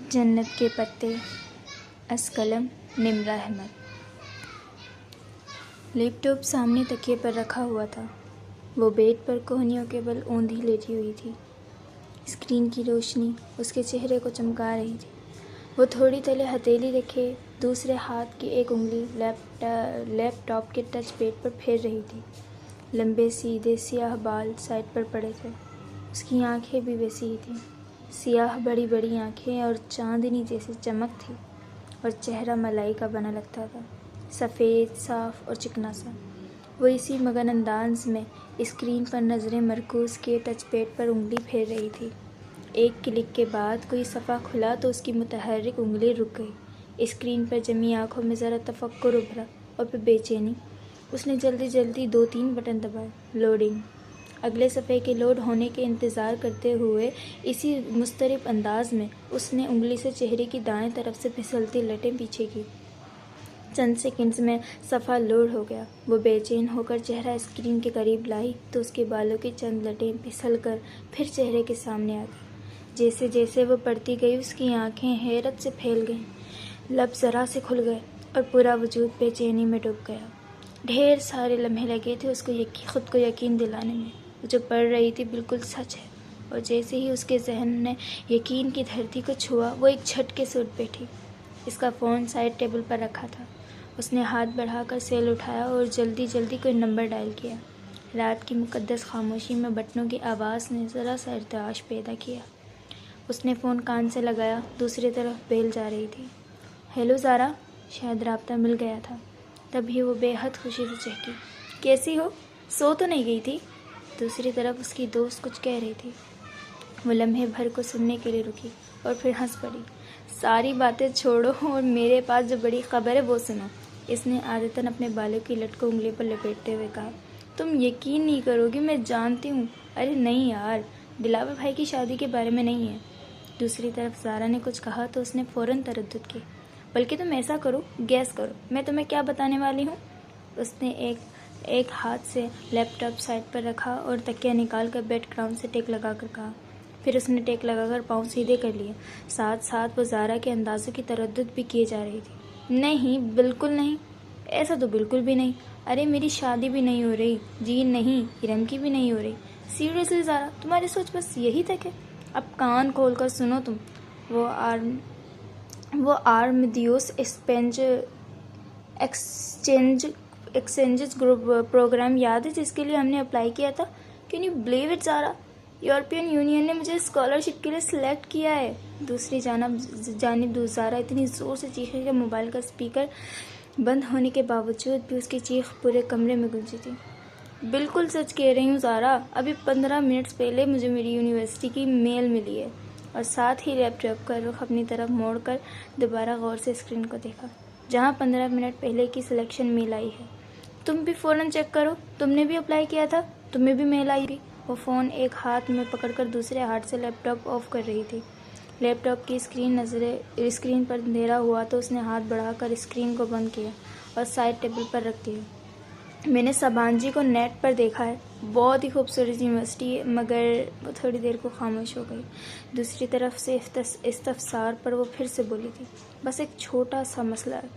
जन्नत के पत्ते असकलम निम्रा अहमद। लैपटॉप सामने तकिए पर रखा हुआ था। वो बेड पर कोहनियों के बल औंधी लेटी हुई थी। स्क्रीन की रोशनी उसके चेहरे को चमका रही थी। वो थोड़ी तले हथेली रखे दूसरे हाथ की एक उंगली लैपटॉप के टच पैड पर फेर रही थी। लंबे सीधे सियाह बाल साइड पर पड़े थे। उसकी आंखें भी वैसी ही थीं, सियाह बड़ी बड़ी आंखें और चांदनी जैसी चमक थी, और चेहरा मलाई का बना लगता था, सफ़ेद साफ और चिकना सा। वो इसी मगन अंदाज में स्क्रीन पर नज़रें मरकूज़ किए टच पैड पर उंगली फेर रही थी। एक क्लिक के बाद कोई सफ़ा खुला तो उसकी मुतहर्रिक उंगली रुक गई। स्क्रीन पर जमी आंखों में ज़रा तफक्कुर उभरा और फिर बेचैनी। उसने जल्दी जल्दी 2-3 बटन दबाए। लोडिंग। अगले सफ़े के लोड होने के इंतज़ार करते हुए इसी मुस्तरिब अंदाज में उसने उंगली से चेहरे की दाएं तरफ से फिसलती लटें पीछे की। चंद सेकंड्स में सफ़ा लोड हो गया। वो बेचैन होकर चेहरा स्क्रीन के करीब लाई तो उसके बालों की चंद लटें फिसल कर फिर चेहरे के सामने आ गई। जैसे जैसे वो पढ़ती गई उसकी आंखें हैरत से फैल गईं, लब ज़रा से खुल गए और पूरा वजूद बेचैनी में डूब गया। ढेर सारे लम्हे लगे थे उसको खुद को यकीन दिलाने में वो जो पढ़ रही थी बिल्कुल सच है। और जैसे ही उसके जहन ने यकीन की धरती को छुआ वो एक झटके से उठ बैठी। इसका फ़ोन साइड टेबल पर रखा था। उसने हाथ बढ़ाकर सेल उठाया और जल्दी जल्दी कोई नंबर डायल किया। रात की मुकद्दस खामोशी में बटनों की आवाज़ ने ज़रा सा इर्ताश पैदा किया। उसने फ़ोन कान से लगाया। दूसरी तरफ बेल जा रही थी। हेलो ज़ारा। शायद राब्ता मिल गया था। तभी वो बेहद खुशी से चहकी। कैसी हो? सो तो नहीं गई थी? दूसरी तरफ उसकी दोस्त कुछ कह रही थी। वो लम्हे भर को सुनने के लिए रुकी और फिर हंस पड़ी। सारी बातें छोड़ो और मेरे पास जो बड़ी खबर है वो सुनो, इसने आदतन अपने बालों की लट को उंगली पर लपेटते हुए कहा। तुम यकीन नहीं करोगी, मैं जानती हूँ। अरे नहीं यार, दिलावर भाई की शादी के बारे में नहीं है। दूसरी तरफ ज़ारा ने कुछ कहा तो उसने फ़ौरन तरद्दुद की। बल्कि तुम ऐसा करो, गैस करो मैं तुम्हें क्या बताने वाली हूँ। उसने एक हाथ से लैपटॉप साइड पर रखा और तकिया निकाल कर बेड ग्राउंड से टेक लगाकर कहा। फिर उसने टेक लगाकर पाँव सीधे कर लिए। साथ साथ वो ज़ारा के अंदाज़ों की तरद्दुद भी किए जा रही थी। नहीं, बिल्कुल नहीं, ऐसा तो बिल्कुल भी नहीं। अरे मेरी शादी भी नहीं हो रही। जी नहीं, हिरम की भी नहीं हो रही। सीरियसली ज़ारा, तुम्हारी सोच बस यही तक है? अब कान खोल कर सुनो तुम। वो आर्मदियोस एक्सचेंज ग्रुप प्रोग्राम याद है जिसके लिए हमने अप्लाई किया था? Can you believe it Zara? European Union ने मुझे स्कॉलरशिप के लिए सिलेक्ट किया है। दूसरी जानिब ज़ारा इतनी ज़ोर से चीखी कि मोबाइल का स्पीकर बंद होने के बावजूद भी उसकी चीख पूरे कमरे में गूंजी थी। बिल्कुल सच कह रही हूँ ज़ारा, अभी 15 मिनट्स पहले मुझे मेरी यूनिवर्सिटी की मेल मिली है। और साथ ही लैपटॉप का रुख अपनी तरफ मोड़कर दोबारा गौर से स्क्रीन को देखा, जहाँ 15 मिनट पहले की सिलेक्शन मेल आई है। तुम भी फ़ौरन चेक करो, तुमने भी अप्लाई किया था, तुम्हें भी मेल आई थी। वो फ़ोन एक हाथ में पकड़कर दूसरे हाथ से लैपटॉप ऑफ कर रही थी। लैपटॉप की स्क्रीन पर अंधेरा हुआ तो उसने हाथ बढ़ाकर स्क्रीन को बंद किया और साइड टेबल पर रख दिया। मैंने सबांजी को नेट पर देखा है, बहुत ही खूबसूरत यूनिवर्सिटी है, मगर वो थोड़ी देर को खामोश हो गई। दूसरी तरफ से इस्तफसार पर वो फिर से बोली थी। बस एक छोटा सा मसला है,